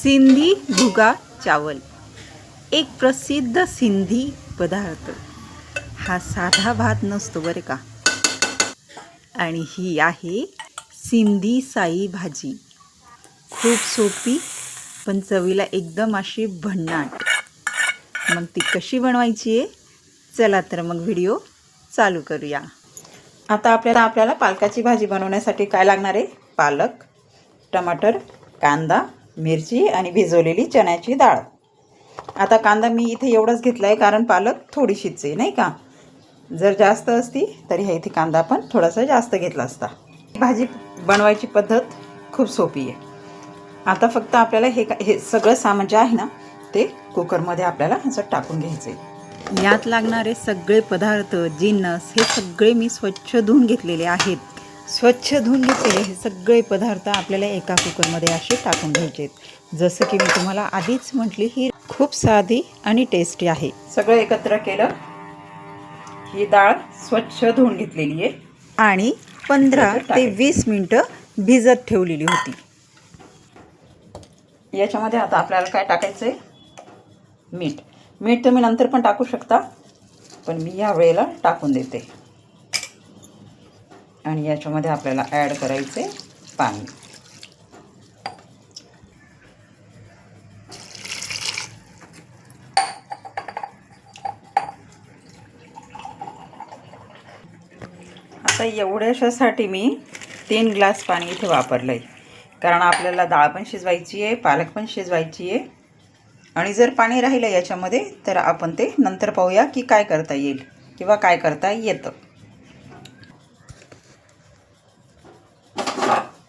सिंधी भुगा चावल एक प्रसिद्ध सिंधी पदार्थ। हा साधा भात नसतो बरे का। आणि ही आहे सिंधी साई भाजी। खूप सोपी पण चवीला एकदम अशी भन्नाट। मग ती कशी बनवायची आहे, चला तर मग व्हिडिओ चालू करूया। आता आपल्याला पालकाची भाजी बनवण्यासाठी काय लागणार आहे? पालक, टमाटर, कांदा, मिरची आणि भिजवलेली चण्याची डाळ। आता कांदा मी इथे एवढाच घेतला आहे कारण पालक थोडीशीच आहे नाही का। जर जास्त असती तरी हे इथे कांदा पण थोडासा जास्त घेतला असता। भाजी बनवायची पद्धत खूप सोपी आहे। आता फक्त आपल्याला हे सगळं सामान जे आहे ना ते कुकरमध्ये आपल्याला असं टाकून घ्यायचं आहे। यात लागणारे सगळे पदार्थ, जिन्नस हे सगळे मी स्वच्छ धुवून घेतलेले आहेत। स्वच्छ धुवून घेतलेले हे सगळे पदार्थ आपल्याला एका कुकरमध्ये असे टाकून घ्यायचे आहेत। जसं की मी तुम्हाला आधीच म्हटली, ही खूप साधी आणि टेस्टी आहे। सगळं एकत्र केलं, ही डाळ स्वच्छ धुवून घेतलेली आहे आणि 15 ते 20 मिनिटं भिजत ठेवलेली होती। याच्यामध्ये आता आपल्याला काय टाकायचं आहे? मीठ तुम्ही नंतर पण टाकू शकता, पण मी या वेळेला टाकून देते। आणि याच्यामध्ये आपल्याला ॲड करायचे पाणी। आता एवढ्याशासाठी मी 3 ग्लास पाणी इथे वापरलं आहे, कारण आपल्याला डाळ पण शिजवायची आहे, पालक पण शिजवायची आहे। आणि जर पाणी राहिलं याच्यामध्ये तर आपण ते नंतर पाहूया की काय करता येईल किंवा काय करता येतं।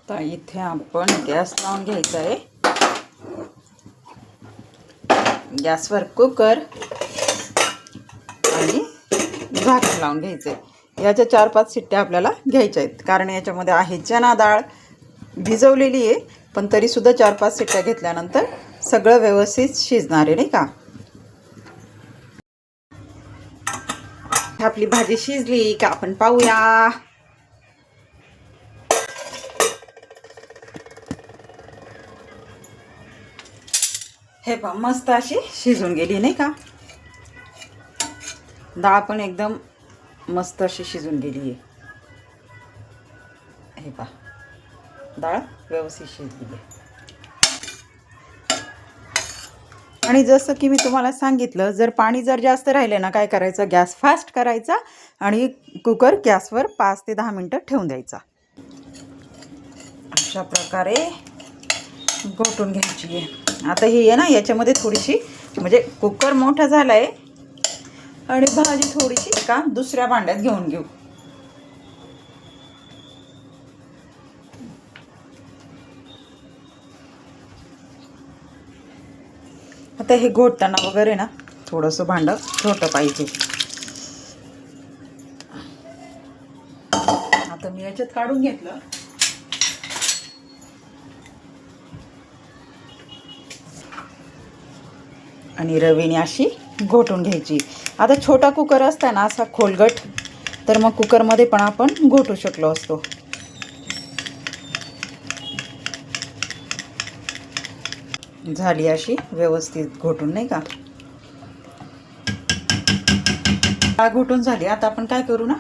तर इथे आपण गॅस लावून घ्यायचा आहे। गॅसवर कुकर आणि झाकण लावून घ्यायचं आहे। याच्या 4-5 शिट्ट्या आपल्याला घ्यायच्या आहेत, कारण याच्यामध्ये आहे चणा डाळ भिजवलेली आहे, पण तरीसुद्धा 4-5 शिट्ट्या घेतल्यानंतर सगळं व्यवस्थित शिजणार आहे नाही का। आपली भाजी शिजली का आपण पाहूया। हे पहा, मस्त अशी शिजून गेली नाही का। डाळ पण एकदम मस्त अशी शिजून गेली आहे। हे पहा, डाळ व्यवस्थित शिजली आहे। आणि जसं की मी तुम्हाला सांगितलं, जर पाणी जास्त राहिलं ना, काय करायचं, गॅस फास्ट करायचा आणि कुकर गॅसवर 5 ते 10 मिनटं ठेवून द्यायचा। अशा प्रकारे घोटून घ्यायची आहे। आता ही आहे ना, याच्यामध्ये थोडीशी म्हणजे कुकर मोठा झाला आहे आणि भाजी थोडीशी एका दुसऱ्या भांड्यात घेऊन घेऊ। आता हे घोटताना वगैरे ना थोडंसं भांडं छोटं पाहिजे। आता मी याच्यात काढून घेतलं। आणि रवीने अशी घोटून घ्यायची। आता छोटा कुकर असताना असा खोलगट, तर मग कुकरमध्ये पण आपण घोटू शकलो असतो। झाली अशी व्यवस्थित घोटून नाही का। डाळ घोटून झाली। आता आपण काय करू ना,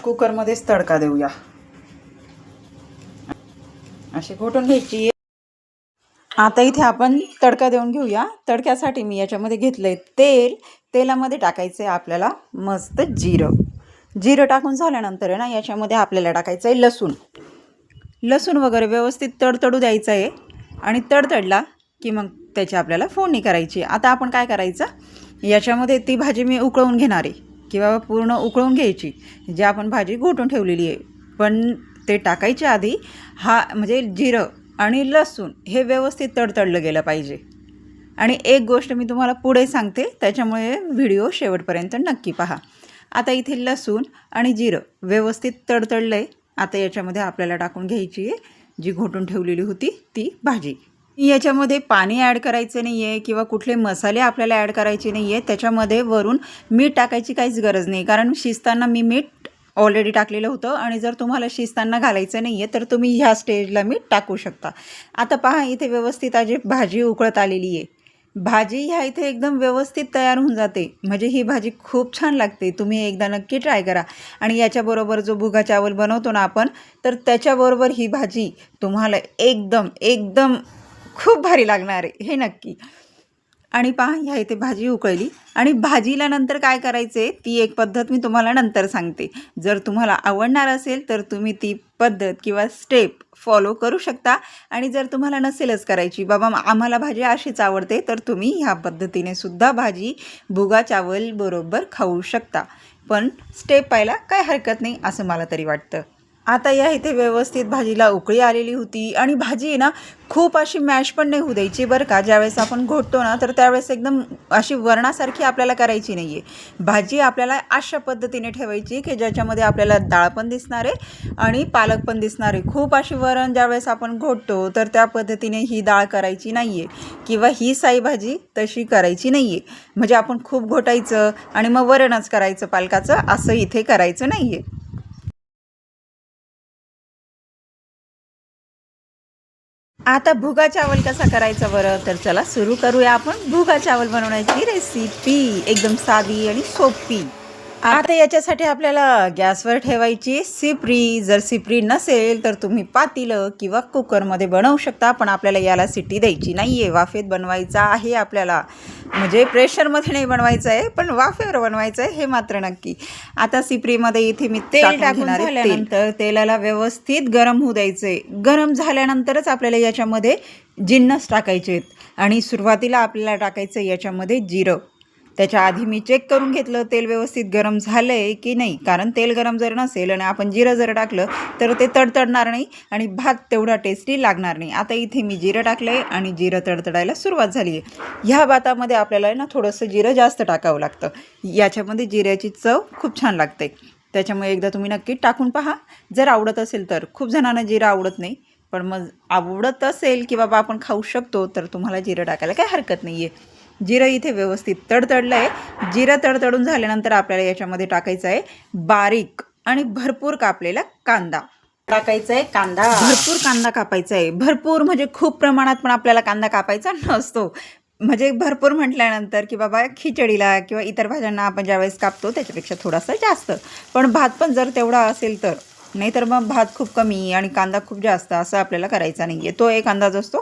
कुकरमध्येच तडका देऊया। अशी घोटून घ्यायची। आता इथे आपण तडका देऊन घेऊया। तडक्यासाठी मी याच्यामध्ये घेतलंय तेल। तेलामध्ये टाकायचं आहे आपल्याला मस्त जिरं टाकून झाल्यानंतर आहे ना, याच्यामध्ये आपल्याला टाकायचं आहे लसूण वगैरे व्यवस्थित तडतडू द्यायचं आहे। आणि तडतडला की मग त्याची आपल्याला फोडणी करायची। आता आपण काय करायचं, याच्यामध्ये ती भाजी मी उकळून घेणार आहे किंवा पूर्ण उकळून घ्यायची, जी आपण भाजी घोटून ठेवलेली आहे। पण ते टाकायच्या आधी म्हणजे जिरं आणि लसूण हे व्यवस्थित तडतडलं गेलं पाहिजे। आणि एक गोष्ट मी तुम्हाला पुढे सांगते, त्याच्यामुळे व्हिडिओ शेवटपर्यंत नक्की पहा। आता इथे लसूण आणि जिरं व्यवस्थित तडतडलं आहे। आता याच्यामध्ये आपल्याला टाकून घ्यायची आहे जी घोटून ठेवलेली होती ती भाजी। याच्यामध्ये पाणी ॲड करायचं नाही आहे किंवा कुठले मसाले आपल्याला ॲड करायचे नाही आहे। त्याच्यामध्ये वरून मीठ टाकायची काहीच गरज नाही, कारण शिजताना मी मीठ ऑलरेडी टाकलेलं होतं आणि जर तुम्हाला शिजताना घालायचं नाही आहे तर तुम्ही ह्या स्टेजला मीठ टाकू शकता. आता पहा इथे व्यवस्थित आजी भाजी उकळत आलेली आहे. भाजी ह्या इथे एकदम व्यवस्थित तयार होऊन जाते. म्हणजे ही भाजी खूप छान लागते. तुम्ही एकदा नक्की ट्राय करा. आणि याच्याबरोबर जो भुगा चावल बनवतो ना आपण, तर त्याच्याबरोबर ही भाजी तुम्हाला एकदम एकदम खूप भारी लागणार आहे, हे नक्की. आणि पहा ह्या इथे भाजी उकळली आणि भाजीला नंतर काय करायचे ती एक पद्धत मी तुम्हाला नंतर सांगते. जर तुम्हाला आवडणार असेल तर तुम्ही ती पद्धत किंवा स्टेप फॉलो करू शकता आणि जर तुम्हाला नसेलच करायची बाबा आम्हाला भाजी अशीच आवडते तर तुम्ही ह्या पद्धतीने सुद्धा भाजी भुगा चावल बरोबर खाऊ शकता. पण स्टेप पाहायला काय हरकत नाही असं मला तरी वाटतं. आता या इथे व्यवस्थित भाजीला उकळी आलेली होती आणि भाजी आहे ना खूप अशी मॅश पण नाही होऊ द्यायची बरं का. ज्यावेळेस आपण घोटतो ना तर त्यावेळेस एकदम अशी वरणासारखी आपल्याला करायची नाही आहे. भाजी आपल्याला अशा पद्धतीने ठेवायची की ज्याच्यामध्ये आपल्याला डाळ पण दिसणार आहे आणि पालक पण दिसणार आहे. खूप अशी वरण ज्यावेळेस आपण घोटतो तर त्या पद्धतीने ही डाळ करायची नाही आहे किंवा ही साई भाजी तशी करायची नाही आहे. म्हणजे आपण खूप घोटायचं आणि मग वरणच करायचं पालकाचं असं इथे करायचं नाही आहे. आता भुगा चावल कसा करायचा बरं तर चला सुरू करूया आपण भुगा चावल बनवण्याची रेसिपी एकदम साधी आणि सोपी. आता याच्यासाठी आपल्याला गॅसवर ठेवायची सिपरी. जर सिपरी नसेल तर तुम्ही पातेलं किंवा कुकरमध्ये बनवू शकता. पण आपल्याला याला सिटी द्यायची नाही आहे, वाफेत बनवायचा आहे आपल्याला. म्हणजे प्रेशरमध्ये नाही बनवायचं आहे पण वाफेवर बनवायचं आहे हे मात्र नक्की. आता सिपरीमध्ये इथे मी तेल टाकून झाल्यानंतर तेलाला व्यवस्थित गरम होऊ द्यायचं आहे. गरम झाल्यानंतरच आपल्याला याच्यामध्ये जिन्नस टाकायचे आहेत आणि सुरुवातीला आपल्याला टाकायचं याच्यामध्ये जिरं. त्याच्या आधी मी चेक करून घेतलं तेल व्यवस्थित गरम झालं आहे की नाही. कारण तेल गरम जर नसेल आणि आपण जिरं जर टाकलं तर ते तडतडणार नाही आणि भात तेवढा टेस्टी लागणार नाही. आता इथे मी जिरं टाकलं आहे आणि जिरं तडतडायला सुरुवात झाली आहे. ह्या भातामध्ये आपल्याला ना थोडंसं जिरं जास्त टाकावं लागतं. याच्यामध्ये जिऱ्याची चव खूप छान लागते. त्याच्यामुळे एकदा तुम्ही नक्की टाकून पहा जर आवडत असेल तर. खूप जणांना जिरं आवडत नाही पण मग आवडत असेल की बाबा आपण खाऊ शकतो तर तुम्हाला जिरं टाकायला काही हरकत नाही आहे. जिरं इथे व्यवस्थित तडतडलं आहे. जिरं तडतडून झाल्यानंतर आपल्याला याच्यामध्ये टाकायचं आहे बारीक आणि भरपूर कापलेला कांदा टाकायचा आहे. कांदा भरपूर कांदा कापायचा आहे. भरपूर म्हणजे खूप प्रमाणात पण आपल्याला कांदा कापायचा नसतो. म्हणजे भरपूर म्हटल्यानंतर की बाबा खिचडीला किंवा इतर भाज्यांना आपण ज्यावेळेस कापतो त्याच्यापेक्षा थोडासा जास्त. पण भात पण जर तेवढा असेल तर. नाहीतर मग भात खूप कमी आणि कांदा खूप जास्त असं आपल्याला करायचा नाही आहे. तो एक अंदाज असतो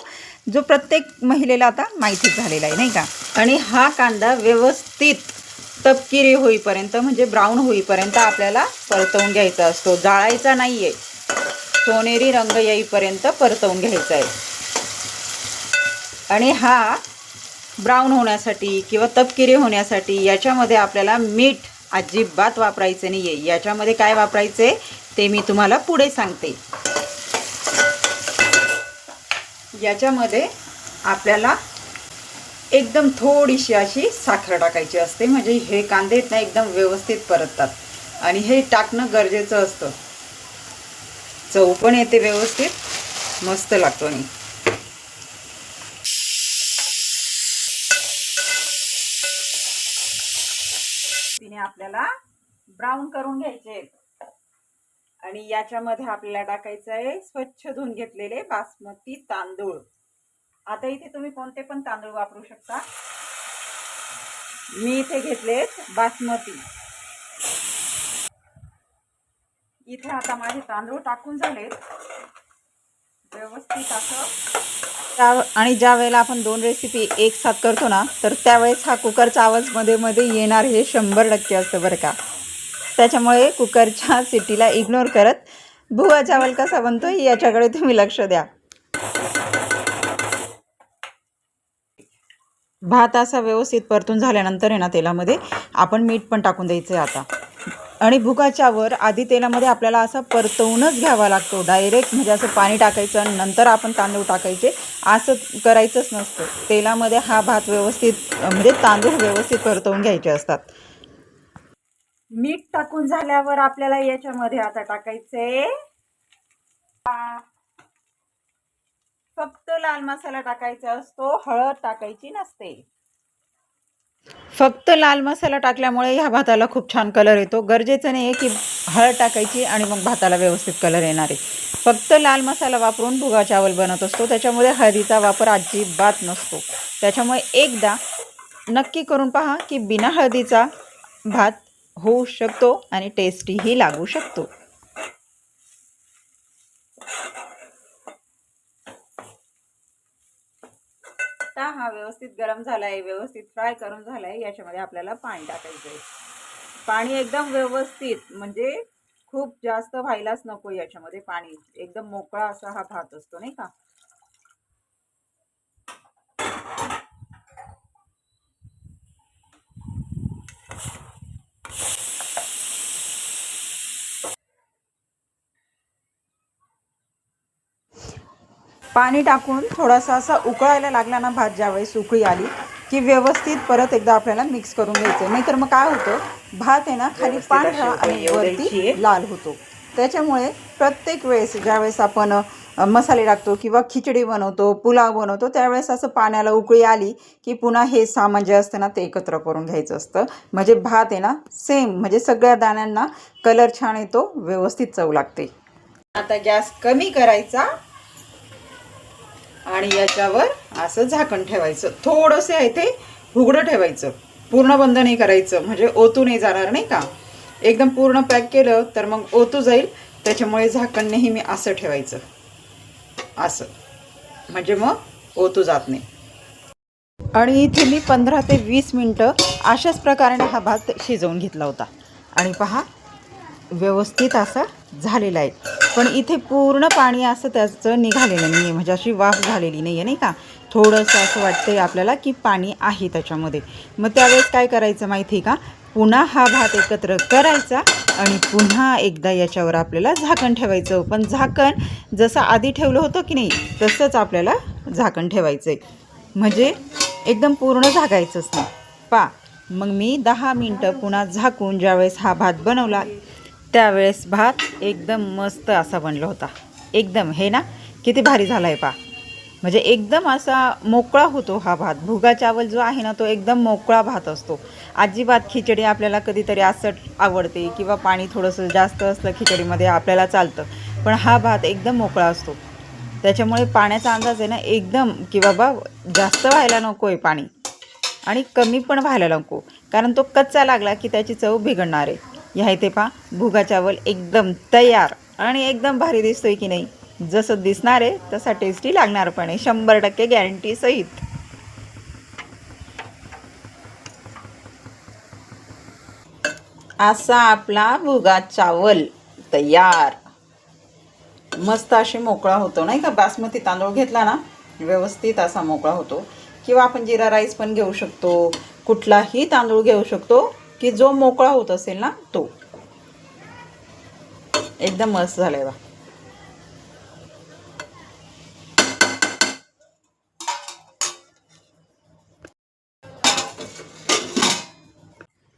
जो प्रत्येक महिलेला आता माहितीच झालेला आहे नाही का. आणि हा कांदा व्यवस्थित तपकिरी होईपर्यंत म्हणजे ब्राऊन होईपर्यंत आपल्याला परतवून घ्यायचा असतो. जाळायचा नाही आहे. सोनेरी रंग येईपर्यंत परतवून घ्यायचा आहे. आणि हा ब्राऊन होण्यासाठी किंवा तपकिरी होण्यासाठी याच्यामध्ये आपल्याला मीठ अजिबात वापरायचं नाही आहे. याच्यामध्ये काय वापरायचे ते मी तुम्हाला पुढे सांगते. याच्यामध्ये आपल्याला एकदम थोडीशी अशी साखर टाकायची असते म्हणजे हे कांदे ना एकदम व्यवस्थित परततात आणि हे टाकणं गरजेचं असतं. चव पण येते व्यवस्थित, मस्त लागतो. आणि तिने आपल्याला ब्राऊन करून घ्यायचे आणि याच्यामध्ये आपल्याला टाकायचं आहे स्वच्छ धुवून घेतलेले बासमती तांदूळ. आता इथे तुम्ही कोणते पण तांदूळ वापरू शकता. मी इथे घेतलेत बासमती. इथे आता माझे तांदूळ टाकून झालेत व्यवस्थित असं. आणि ज्या वेळेला आपण दोन रेसिपी एक साथ करतो ना तर त्यावेळेस हा कुकरचा आवाज मध्ये मध्ये येणार हे 100% असतं बरं का. त्याच्यामुळे कुकरच्या सिटीला इग्नोर करत भुगा चावल कसा बनतो याच्याकडे तुम्ही लक्ष द्या. भात असा व्यवस्थित परतून झाल्यानंतर आहे ना तेलामध्ये आपण मीठ पण टाकून द्यायचं आहे आता. आणि भुगाच्यावर आधी तेलामध्ये आपल्याला असा परतवूनच घ्यावा लागतो. डायरेक्ट म्हणजे असं पाणी टाकायचं आणि नंतर आपण तांदूळ टाकायचे असं करायचंच नसतं. तेलामध्ये हा भात व्यवस्थित म्हणजे तांदूळ व्यवस्थित परतवून घ्यायचे असतात. मीठ टाकून झाल्यावर आपल्याला याच्यामध्ये आता टाकायचे फक्त लाल मसाला टाकायचा असतो, हळद टाकायची नसते. फक्त लाल मसाला टाकल्यामुळे ह्या भाताला खूप छान कलर येतो. गरजेचं नाही आहे की हळद टाकायची आणि मग भाताला व्यवस्थित कलर येणार आहे. फक्त लाल मसाला वापरून भुगा चावल बनत असतो, त्याच्यामुळे हळदीचा वापर अजिबात नसतो. त्याच्यामुळे एकदा नक्की करून पहा की बिना हळदीचा भात होऊ शकतो आणि टेस्टीही लागू शकतो. हा व्यवस्थित गरम झालाय, व्यवस्थित फ्राय करून झालाय. याच्यामध्ये आपल्याला पाणी टाकायचं आहे. पाणी एकदम व्यवस्थित, म्हणजे खूप जास्त व्हायलाच नको याच्यामध्ये पाणी. एकदम मोकळा असा हा भात असतो नाही का. पाणी टाकून थोडासा असा उकळायला लागला ना भात, ज्यावेळेस उकळी आली की व्यवस्थित परत एकदा आपल्याला मिक्स करून घ्यायचं. नाहीतर मग काय होतं, भात आहे ना खाली पांढरा आणि वरती लाल होतो. त्याच्यामुळे प्रत्येक वेळेस ज्यावेळेस आपण मसाले टाकतो किंवा खिचडी बनवतो, पुलाव बनवतो, त्यावेळेस असं पाण्याला उकळी आली की पुन्हा हे सामान जे असतं ना ते एकत्र करून घ्यायचं असतं. म्हणजे भात आहे ना सेम, म्हणजे सगळ्या दाण्यांना कलर छान येतो, व्यवस्थित चव लागते. आता गॅस कमी करायचा आणि याच्यावर असं झाकण ठेवायचं. थोडंसं आहे ते उघडं ठेवायचं, पूर्ण बंद नाही करायचं, म्हणजे ओतू नाही जाणार नाही का. एकदम पूर्ण पॅक केलं तर मग ओतू जाईल. त्याच्यामुळे झाकण नेहमी असं ठेवायचं, असं, म्हणजे मग ओतू जात नाही. आणि इथे मी 15 ते 20 मिनटं अशाच प्रकारे हा भात शिजवून घेतला होता. आणि पहा व्यवस्थित असा झालेला आहे. पण इथे पूर्ण पाणी असं त्याचं निघालेलं नाही आहे, म्हणजे अशी वाफ झालेली नाही आहे नाही का. थोडंसं असं वाटतंय आपल्याला की पाणी आहे त्याच्यामध्ये. मग त्यावेळेस काय करायचं माहिती आहे का, पुन्हा हा भात एकत्र करायचा आणि पुन्हा एकदा याच्यावर आपल्याला झाकण ठेवायचं. पण झाकण जसं आधी ठेवलं होतं की नाही तसंच आपल्याला झाकण ठेवायचं आहे, म्हणजे एकदम पूर्ण झाकायचंच नाही. मग मी 10 मिनटं पुन्हा झाकून ज्यावेळेस हा भात बनवला त्यावेळेस भात एकदम मस्त असा बनला होता. एकदम हे ना किती भारी झाला आहे म्हणजे एकदम असा मोकळा होतो हा भात. भुगा चावल जो आहे ना तो एकदम मोकळा भात असतो. अजिबात खिचडी आपल्याला कधीतरी असं आवडते किंवा पाणी थोडंसं जास्त असलं खिचडीमध्ये आपल्याला चालतं, पण हा भात एकदम मोकळा असतो. त्याच्यामुळे पाण्याचा अंदाज आहे ना एकदम, की बाबा जास्त व्हायला नको आहे पाणी आणि कमी पण व्हायला नको, कारण तो कच्चा लागला की त्याची चव बिघडणार आहे. ह्या इथे भुगा चावल एकदम तयार आणि एकदम भारी दिसतोय की नाही. जसं दिसणार आहे तसा टेस्टी लागणार पण आहे, 100% गॅरंटी सहित. असा आपला भुगा चावल तयार. मस्त अशी मोकळा होतो नाही का. बासमती तांदूळ घेतला ना व्यवस्थित असा मोकळा होतो, किंवा आपण जिरा राईस पण घेऊ शकतो, कुठलाही तांदूळ घेऊ शकतो की जो मोकळा होत असेल ना तो. एकदम मस्त झालंय बा.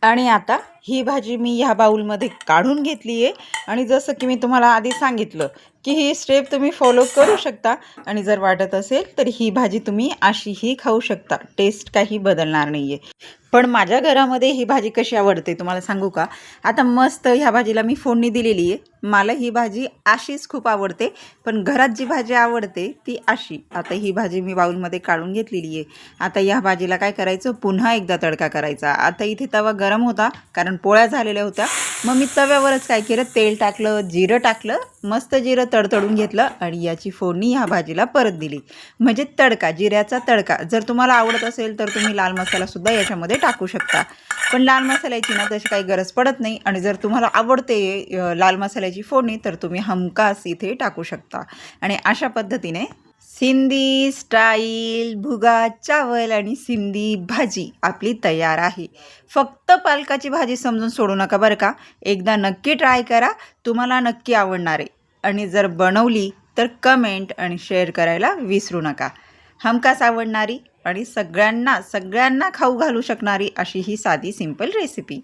आणि आता ही भाजी मी ह्या बाउलमध्ये काढून घेतली आहे. आणि जसं की मी तुम्हाला आधी सांगितलं की ही स्टेप तुम्ही फॉलो करू शकता, आणि जर वाटत असेल तर ही भाजी तुम्ही अशीही खाऊ शकता, टेस्ट काही बदलणार नाही आहे. पण माझ्या घरामध्ये ही भाजी कशी आवडते तुम्हाला सांगू का. आता मस्त ह्या भाजीला मी फोडणी दिलेली आहे. मला ही भाजी अशीच खूप आवडते, पण घरात जी भाजी आवडते ती अशी. आता ही भाजी मी बाउलमध्ये काढून घेतलेली आहे. आता या भाजीला काय करायचं, पुन्हा एकदा तडका करायचा. आता इथे तवा गरम होता कारण पोळ्या झालेल्या होत्या. मग मी तव्यावरच काय केलं, तेल टाकलं, जिरं टाकलं, मस्त जिरं तडतडून घेतलं आणि याची फोडणी ह्या भाजीला परत दिली. म्हणजे तडका, जिऱ्याचा तडका. जर तुम्हाला आवडत असेल तर तुम्ही लाल मसालासुद्धा याच्यामध्ये टाकू शकता, पण लाल मसाल्याची ना तशी काही गरज पडत नाही. आणि जर तुम्हाला आवडते लाल मसाल्याची फोडणी तर तुम्ही हमखास इथे टाकू शकता. आणि अशा पद्धतीने सिंधी स्टाईल भुगा चावल आणि सिंधी भाजी आपली तयार आहे. फक्त पालकाची भाजी समजून सोडू नका बरं का. एकदा नक्की ट्राय करा, तुम्हाला नक्की आवडणार आहे. आणि जर बनवली तर कमेंट आणि शेअर करायला विसरू नका. हमखास आवडणारी आणि सगळ्यांना खाऊ घालू शकणारी अशी ही साधी सिंपल रेसिपी.